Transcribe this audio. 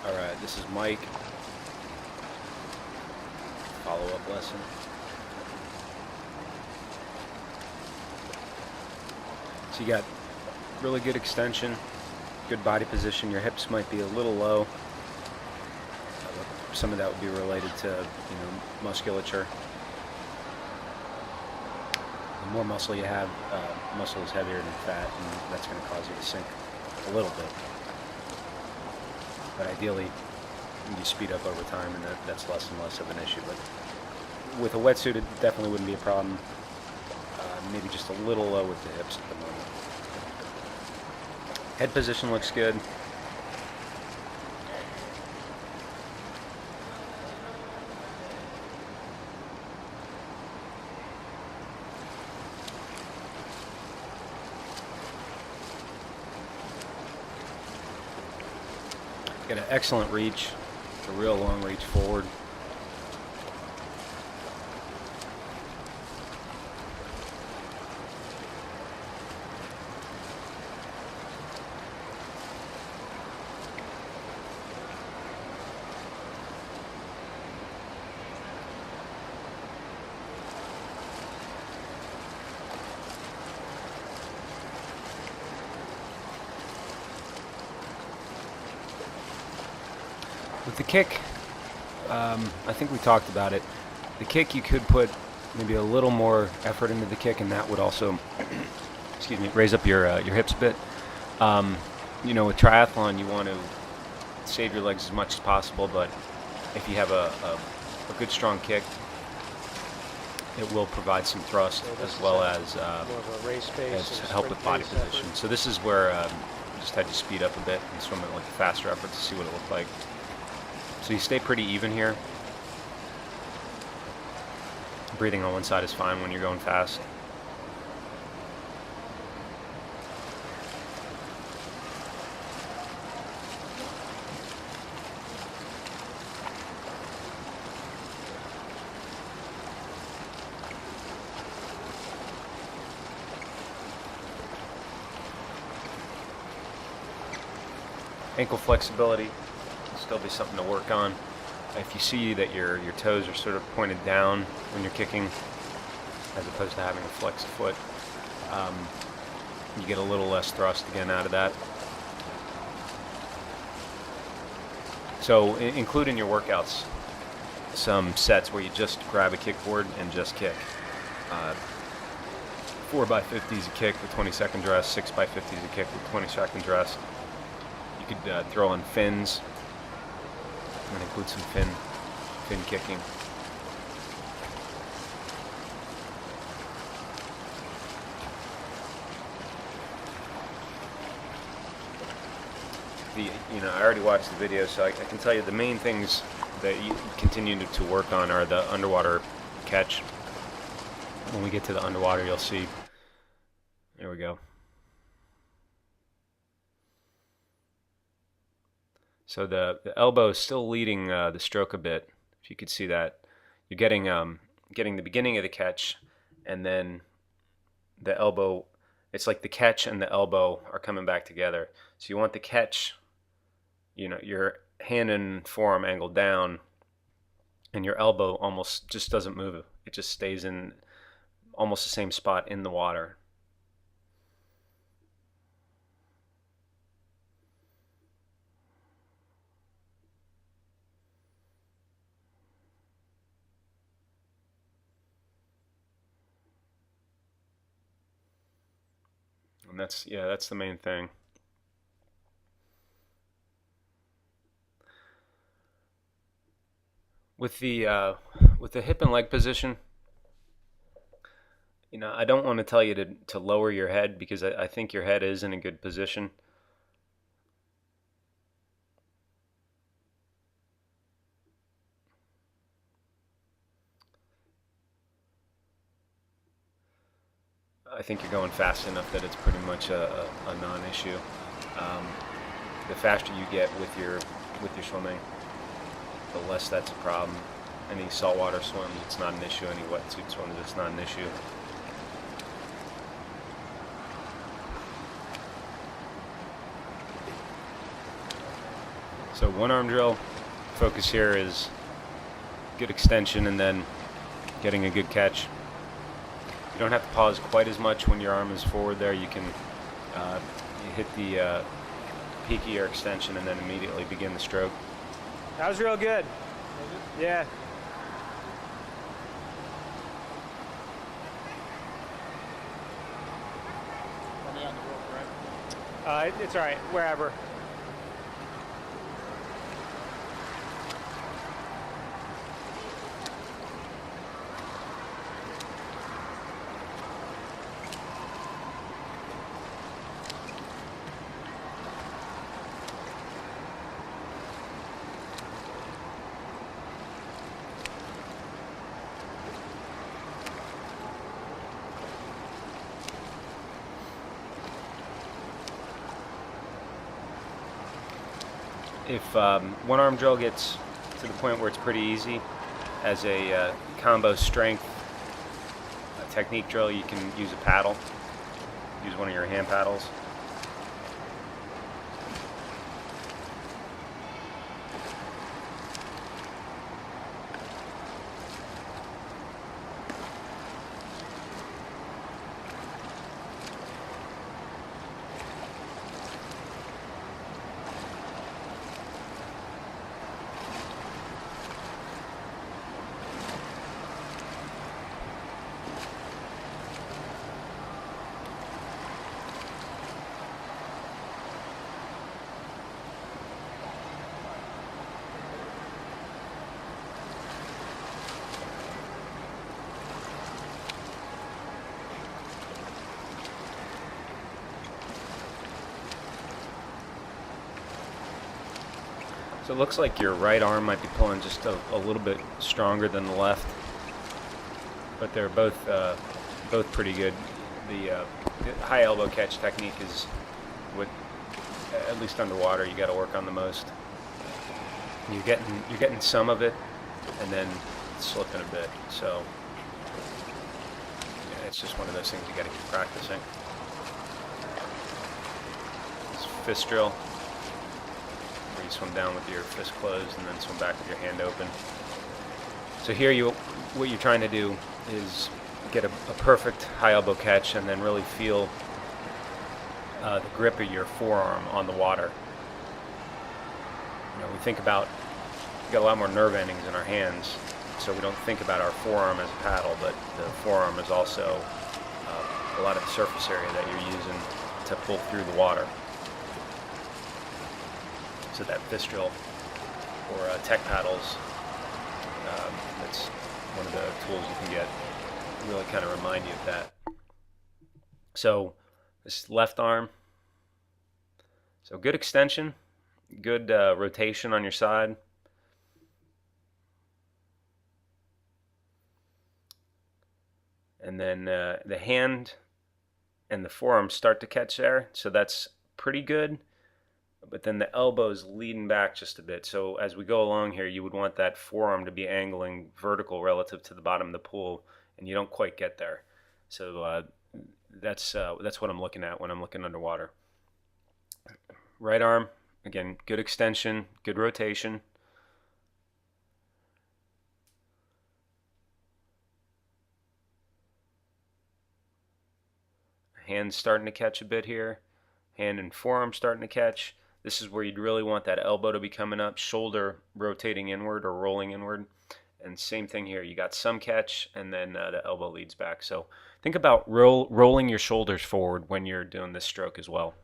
Alright, this is Mike. Follow-up lesson. So you got really good extension, good body position. Your hips might be a little low. Some of that would be related to, musculature. The more muscle you have, muscle is heavier than fat, and that's going to cause you to sink a little bit. But ideally, you speed up over time, and that's less and less of an issue. But with a wetsuit, it definitely wouldn't be a problem. Maybe just a little low with the hips at the moment. Head position looks good. Got an excellent reach, a real long reach forward. With the kick, I think we talked about it. The kick, you could put maybe a little more effort into the kick, and that would also, excuse me, raise up your hips a bit. With triathlon, you want to save your legs as much as possible, but if you have a good strong kick, it will provide some thrust as well as help with body position. So this is where I just had to speed up a bit and swim at like a faster effort to see what it looked like. So you stay pretty even here. Breathing on one side is fine when you're going fast. Ankle flexibility will still be something to work on. If you see that your toes are sort of pointed down when you're kicking, as opposed to having a flexed foot, you get a little less thrust again out of that. So include in your workouts some sets where you just grab a kickboard and just kick. 4x50 is a kick with 20-second rest, 6x50 is a kick with 20-second rest. You could throw in fins and include some fin kicking. I already watched the video, so I can tell you the main things that you continue to work on are the underwater catch. When we get to the underwater, you'll see. There we go. So the elbow is still leading the stroke a bit. If you could see that, you're getting the beginning of the catch, and then the elbow. It's like the catch and the elbow are coming back together. So you want the catch, your hand and forearm angled down, and your elbow almost just doesn't move. It just stays in almost the same spot in the water. And that's the main thing. With the hip and leg position, I don't want to tell you to lower your head, because I think your head is in a good position. I think you're going fast enough that it's pretty much a non-issue. The faster you get with your swimming, the less that's a problem. Any saltwater swims, it's not an issue. Any wetsuit swims, it's not an issue. So one arm drill, focus here is good extension and then getting a good catch. You don't have to pause quite as much when your arm is forward there. You can you hit the peak of your extension and then immediately begin the stroke. That was real good. Yeah. On the rope, right? It's all right, wherever. If one arm drill gets to the point where it's pretty easy, as a combo strength technique drill, you can use a paddle. Use one of your hand paddles. So it looks like your right arm might be pulling just a little bit stronger than the left, but they're both pretty good. The high elbow catch technique is what, at least underwater, you got to work on the most. You're getting some of it, and then slipping a bit. So yeah, it's just one of those things you got to keep practicing. This fist drill, where you swim down with your fist closed and then swim back with your hand open. So here, what you're trying to do is get a perfect high elbow catch and then really feel the grip of your forearm on the water. We think about, we got a lot more nerve endings in our hands, so we don't think about our forearm as a paddle, but the forearm is also a lot of the surface area that you're using to pull through the water. So that fist drill or tech paddles, that's one of the tools you can get, really kind of remind you of that. So this left arm, so good extension, good rotation on your side. And then the hand and the forearm start to catch there, so that's pretty good. But then the elbow's leading back just a bit. So as we go along here, you would want that forearm to be angling vertical relative to the bottom of the pool, and you don't quite get there. So that's what I'm looking at when I'm looking underwater. Right arm, again, good extension, good rotation. Hand's starting to catch a bit here. Hand and forearm starting to catch. This is where you'd really want that elbow to be coming up, shoulder rotating inward or rolling inward. And same thing here. You got some catch, and then the elbow leads back. So think about rolling your shoulders forward when you're doing this stroke as well.